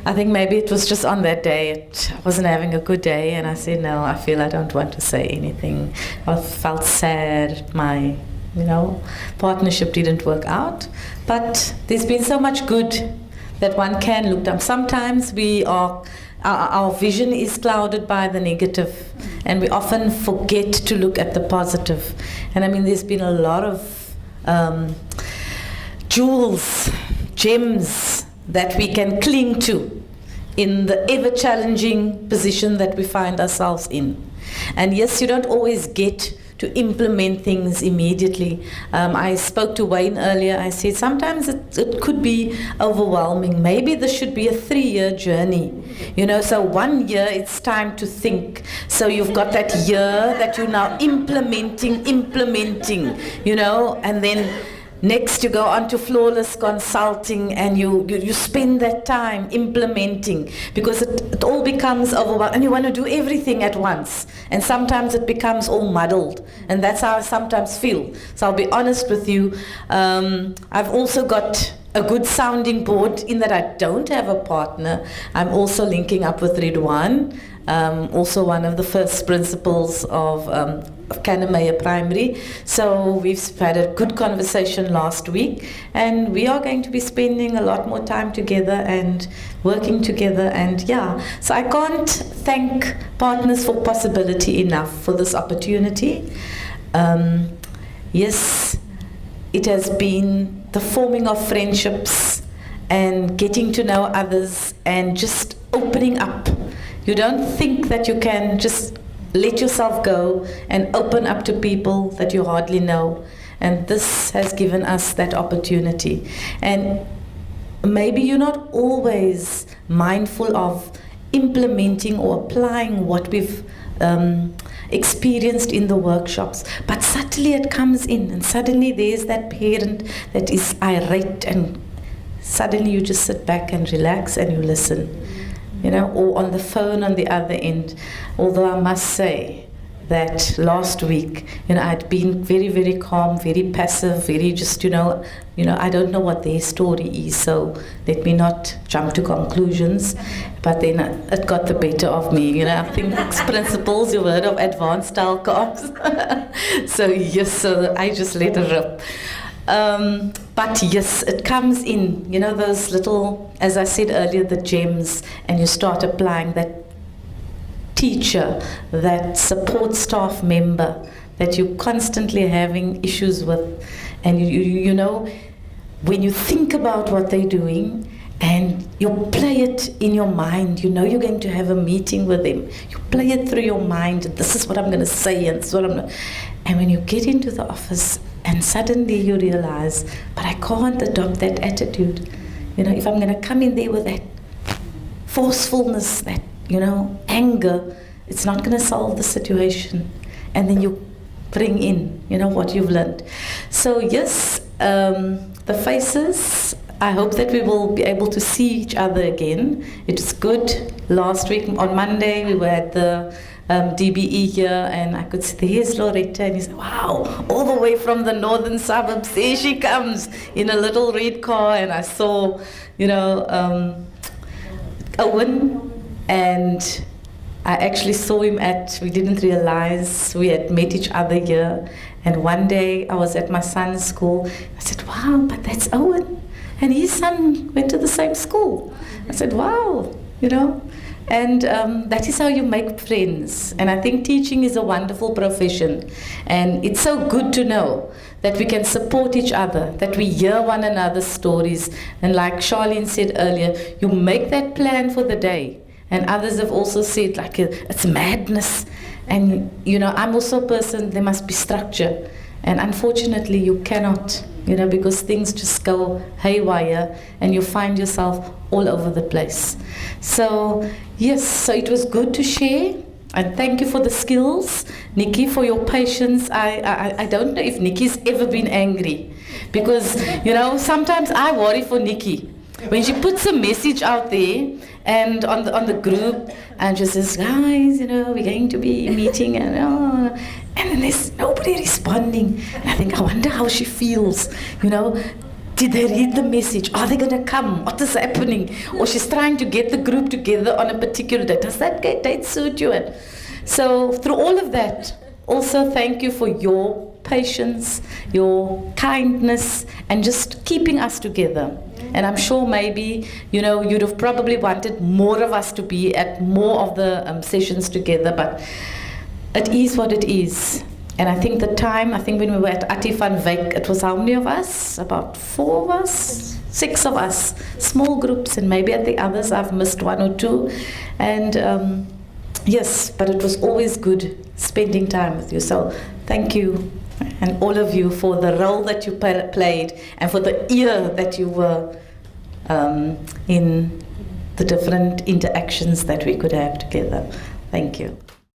I think maybe it was just on that day, I wasn't having a good day, and I said, no, I feel I don't want to say anything. I felt sad, my, partnership didn't work out. But there's been so much good that one can look down. Sometimes our vision is clouded by the negative, and we often forget to look at the positive. And I mean, there's been a lot of jewels, gems that we can cling to in the ever-challenging position that we find ourselves in. And yes, you don't always get to implement things immediately. I spoke to Wayne earlier. I said sometimes it could be overwhelming. Maybe this should be a 3-year journey. So 1 year it's time to think. So you've got that year that you're now implementing, and then next you go on to flawless consulting, and you spend that time implementing, because it all becomes overwhelming and you want to do everything at once, and sometimes it becomes all muddled, and that's how I sometimes feel. So I'll be honest with you, I've also got a good sounding board in that I don't have a partner. I'm also linking up with Ridwan, also one of the first principals of Kannemeyer Primary. So we've had a good conversation last week, and we are going to be spending a lot more time together and working together, and so I can't thank Partners for Possibility enough for this opportunity. Yes, it has been the forming of friendships and getting to know others and just opening up. You don't think that you can just let yourself go and open up to people that you hardly know. And this has given us that opportunity. And maybe you're not always mindful of implementing or applying what we've experienced in the workshops, but subtly it comes in, and suddenly there's that parent that is irate, and suddenly you just sit back and relax and you listen. Or on the phone on the other end. Although I must say that last week, I'd been very, very calm, very passive, very just, I don't know what their story is, so let me not jump to conclusions. But then it got the better of me. I think principles, you've heard of advanced style comps. So yes, so I just let it rip. But yes, it comes in, those little, as I said earlier, the gems, and you start applying that teacher, that support staff member that you're constantly having issues with. And when you think about what they're doing and you play it in your mind, you're going to have a meeting with them. You play it through your mind, this is what I'm going to say, and this is what I'm going to... And when you get into the office, and suddenly you realize, but I can't adopt that attitude. If I'm going to come in there with that forcefulness, that, anger, it's not going to solve the situation. And then you bring in, what you've learned. So yes, the faces, I hope that we will be able to see each other again. It was good. Last week on Monday, we were at the DBE here, and I could see there's Loretta, and he said, wow, all the way from the northern suburbs, there she comes in a little red car. And I saw, Owen, and I actually saw him we didn't realize we had met each other here. And one day I was at my son's school. I said, wow, but that's Owen. And his son went to the same school. I said, wow, And that is how you make friends. And I think teaching is a wonderful profession. And it's so good to know that we can support each other, that we hear one another's stories. And like Charlene said earlier, you make that plan for the day. And others have also said, it's madness. And, I'm also a person, there must be structure. And unfortunately, you cannot, because things just go haywire and you find yourself all over the place. So, yes, so it was good to share. And thank you for the skills, Nikki, for your patience. I don't know if Nikki's ever been angry. Because, sometimes I worry for Nikki. When she puts a message out there and on the group, and she says, guys, we're going to be meeting, and then there's nobody responding. And I think, I wonder how she feels, Did they read the message? Are they going to come? What is happening? Or she's trying to get the group together on a particular day. Does that date suit you? And so through all of that, also thank you for your patience, your kindness, and just keeping us together. And I'm sure maybe, you know, you'd have probably wanted more of us to be at more of the sessions together, but it is what it is. And I think the time, I think when we were at Atti van Wyk, it was how many of us? About 4 of us? 6 of us. Small groups, and maybe at the others I've missed 1 or 2. And yes, but it was always good spending time with you. So thank you, and all of you, for the role that you played, and for the ear that you were in the different interactions that we could have together. Thank you.